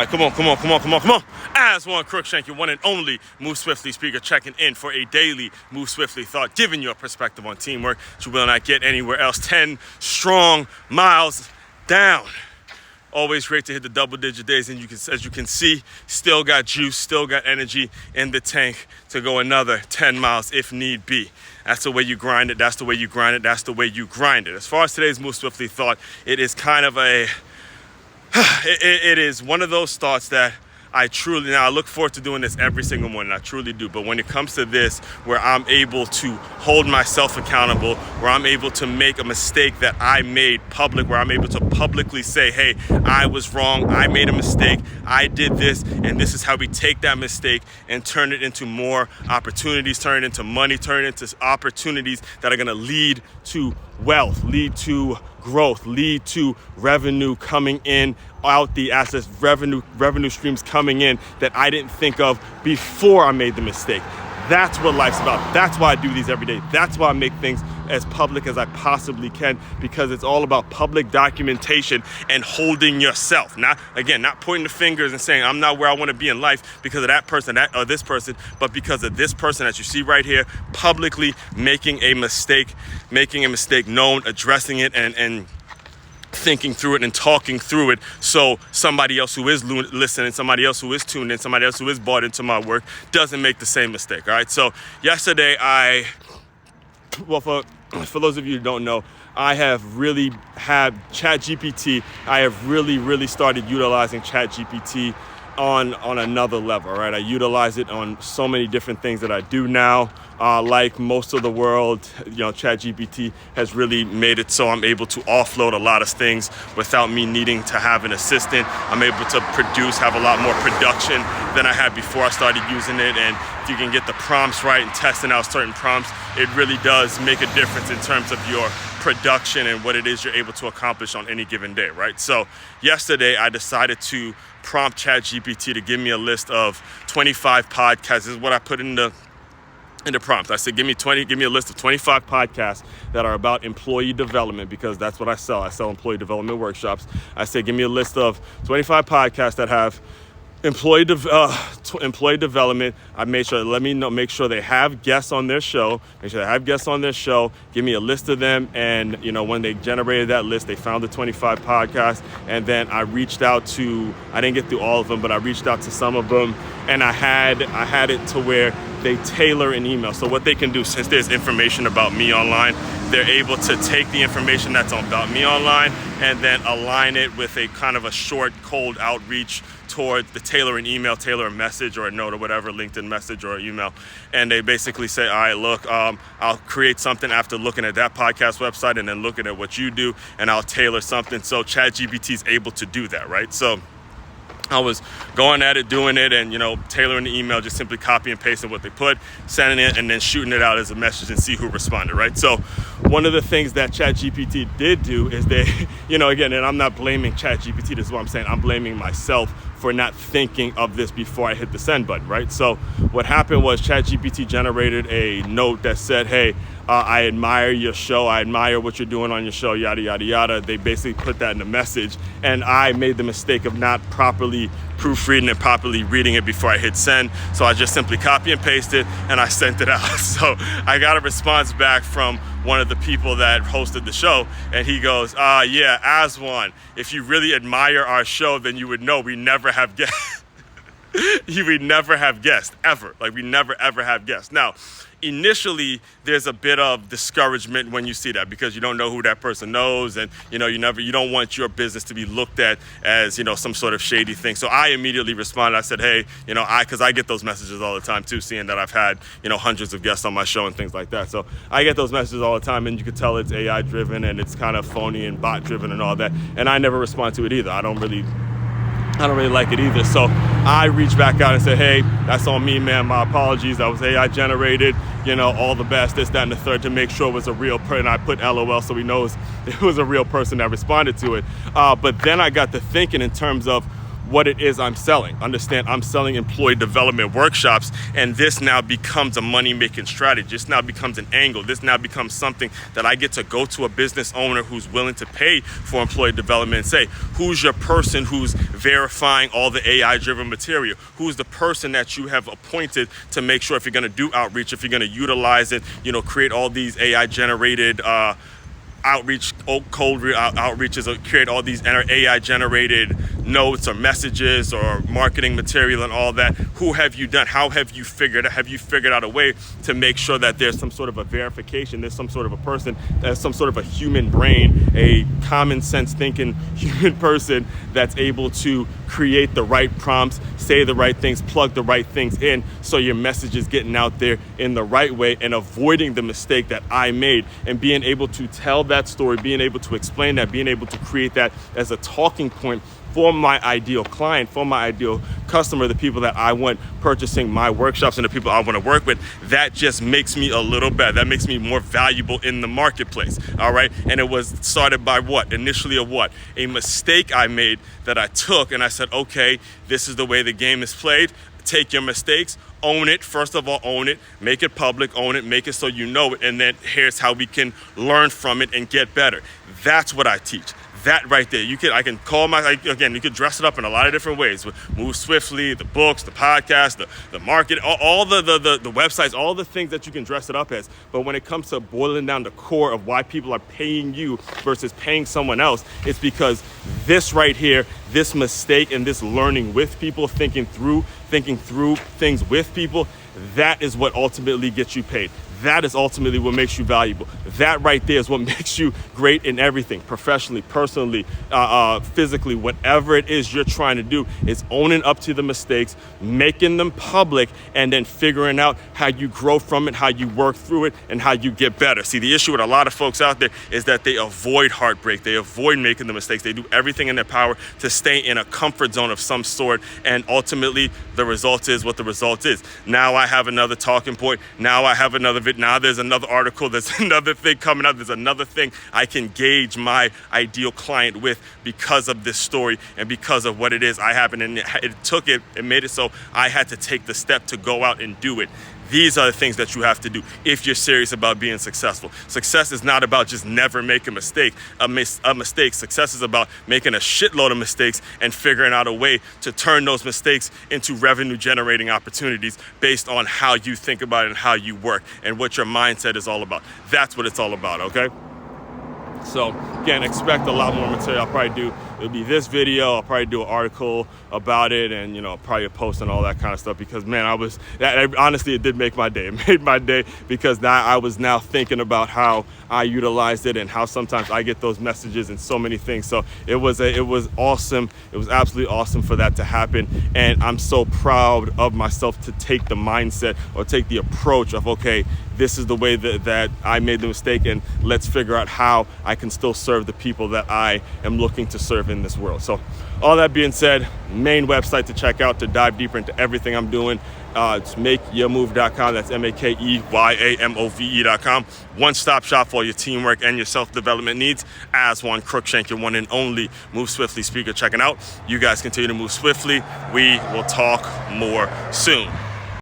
Come on. As one Crookshank, your one and only Move Swiftly speaker, checking in for a daily Move Swiftly thought, giving you a perspective on teamwork that you will not get anywhere else. 10 strong miles down. Always great to hit the double-digit days, and as you can see, still got juice, still got energy in the tank to go another 10 miles if need be. That's the way you grind it. That's the way you grind it. That's the way you grind it. As far as today's Move Swiftly thought, it is kind of it is one of those thoughts that I look forward to doing this every single morning. I truly do. But when it comes to this, where I'm able to hold myself accountable, where I'm able to make a mistake that I made public, where I'm able to publicly say, hey, I was wrong, I made a mistake, I did this, and this is how we take that mistake and turn it into more opportunities, turn it into money, turn it into opportunities that are going to lead to wealth, lead to growth, lead to revenue coming in out the assets, revenue streams coming in that I didn't think of before I made the mistake. That's what life's about. That's why I do these every day. That's why I make things as public as I possibly can, because it's all about public documentation and holding yourself. Not pointing the fingers and saying, I'm not where I want to be in life because of that person, or this person, but because of this person that you see right here, publicly making a mistake known, addressing it, and thinking through it and talking through it, so somebody else who is listening, somebody else who is tuned in, somebody else who is bought into my work doesn't make the same mistake. All right. So yesterday, for those of you who don't know, I have really had ChatGPT. I have really started utilizing ChatGPT on another level, right? I utilize it on so many different things that I do now. Like most of the world, ChatGPT has really made it so I'm able to offload a lot of things without me needing to have an assistant. I'm able to have a lot more production than I had before I started using it. And if you can get the prompts right and testing out certain prompts, it really does make a difference in terms of your production and what it is you're able to accomplish on any given day, right? So yesterday I decided to prompt ChatGPT to give me a list of 25 podcasts. This is what I put in the prompt. I said, give me a list of 25 podcasts that are about employee development, because that's what I sell. I sell employee development workshops. I said, give me a list of 25 podcasts that have employee development. I make sure they have guests on their show. Give me a list of them. And, when they generated that list, they found the 25 podcasts. And then I reached out I didn't get through all of them, but I reached out to some of them. And I had it to where they tailor an email. So what they can do, since there's information about me online, they're able to take the information that's about me online and then align it with a kind of a short, cold outreach toward the tailor a message or a note or whatever, LinkedIn message or email. And they basically say, all right, look, I'll create something after looking at that podcast website and then looking at what you do, and I'll tailor something. So ChatGPT is able to do that, right? So I was going at it, doing it, and, tailoring the email, just simply copy and pasting what they put, sending it, and then shooting it out as a message and see who responded, right? So one of the things that ChatGPT did do is they, again, and I'm not blaming ChatGPT, this is what I'm saying, I'm blaming myself for not thinking of this before I hit the send button, right? So what happened was ChatGPT generated a note that said, hey, I admire your show. I admire what you're doing on your show, yada, yada, yada. They basically put that in the message. And I made the mistake of not properly proofreading and properly reading it before I hit send. So I just simply copy and paste it and I sent it out. So I got a response back from one of the people that hosted the show. And he goes, yeah, as one, if you really admire our show, then you would know we never have guests. We never have guests, ever. Like, we never, ever have guests. Now, initially, there's a bit of discouragement when you see that, because you don't know who that person knows, and you don't want your business to be looked at as some sort of shady thing. So I immediately responded. I said, hey, because I get those messages all the time too, seeing that I've had hundreds of guests on my show and things like that. So I get those messages all the time, and you can tell it's AI driven and it's kind of phony and bot driven and all that. And I never respond to it either. I don't really like it either. So I reached back out and said, hey, that's on me, man. My apologies. That was AI generated, all the best, this, that, and the third, to make sure it was a real person. I put LOL so he knows it was a real person that responded to it. But then I got to thinking in terms of what it is I'm selling. Understand, I'm selling employee development workshops, and this now becomes a money-making strategy. This now becomes an angle. This now becomes something that I get to go to a business owner who's willing to pay for employee development and say, who's your person who's verifying all the AI-driven material? Who's the person that you have appointed to make sure if you're going to do outreach, if you're going to utilize it, create all these AI-generated outreach, cold outreaches, or create all these AI generated notes or messages or marketing material and all that. Who have you done? How have you figured out a way to make sure that there's some sort of a verification, there's some sort of a person, there's some sort of a human brain, a common sense thinking human person that's able to create the right prompts, say the right things, plug the right things in, so your message is getting out there in the right way and avoiding the mistake that I made, and being able to tell that story, being able to explain that, being able to create that as a talking point for my ideal client, for my ideal customer, the people that I want purchasing my workshops and the people I want to work with. That just makes me a little better. That makes me more valuable in the marketplace. All right. And it was started by what? Initially a mistake I made that I took, and I said, okay, this is the way the game is played. Take your mistakes, own it. First of all, own it, make it public, own it, make it so you know it. And then here's how we can learn from it and get better. That's what I teach. That right there, you can call again, you can dress it up in a lot of different ways. Move Swiftly, the books, the podcast, the market, all the websites, all the things that you can dress it up as. But when it comes to boiling down the core of why people are paying you versus paying someone else, it's because this right here, this mistake and this learning with people, thinking through things with people, that is what ultimately gets you paid. That is ultimately what makes you valuable. That right there is what makes you great in everything, professionally, personally, physically, whatever it is you're trying to do. Is owning up to the mistakes, making them public, and then figuring out how you grow from it, how you work through it, and how you get better. See, the issue with a lot of folks out there is that they avoid heartbreak. They avoid making the mistakes. They do everything in their power to stay in a comfort zone of some sort, and ultimately the result is what the result is. Now I have another talking point. Now I have another video. Now there's another article, there's another thing coming up, there's another thing I can gauge my ideal client with because of this story and because of what it is I have. And it made it so I had to take the step to go out and do it. These are the things that you have to do if you're serious about being successful. Success is not about just never making a mistake. Success is about making a shitload of mistakes and figuring out a way to turn those mistakes into revenue generating opportunities based on how you think about it and how you work and what your mindset is all about. That's what it's all about, okay? So again, expect a lot more material. It'll be this video. I'll probably do an article about it, and probably a post and all that kind of stuff, because man, honestly, it did make my day. It made my day because now I was now thinking about how I utilized it and how sometimes I get those messages and so many things. So it was awesome. It was absolutely awesome for that to happen, and I'm so proud of myself to take the mindset or take the approach of, okay, this is the way that I made the mistake, and let's figure out how I can still serve the people that I am looking to serve in this world. So all that being said, main website to check out to dive deeper into everything I'm doing, it's makeyourmove.com. That's makeyourmove.com. One-stop shop for all your teamwork and your self-development needs. As Juan Cruikshank, your one and only Move Swiftly speaker, checking out. You guys continue to move swiftly. We will talk more soon.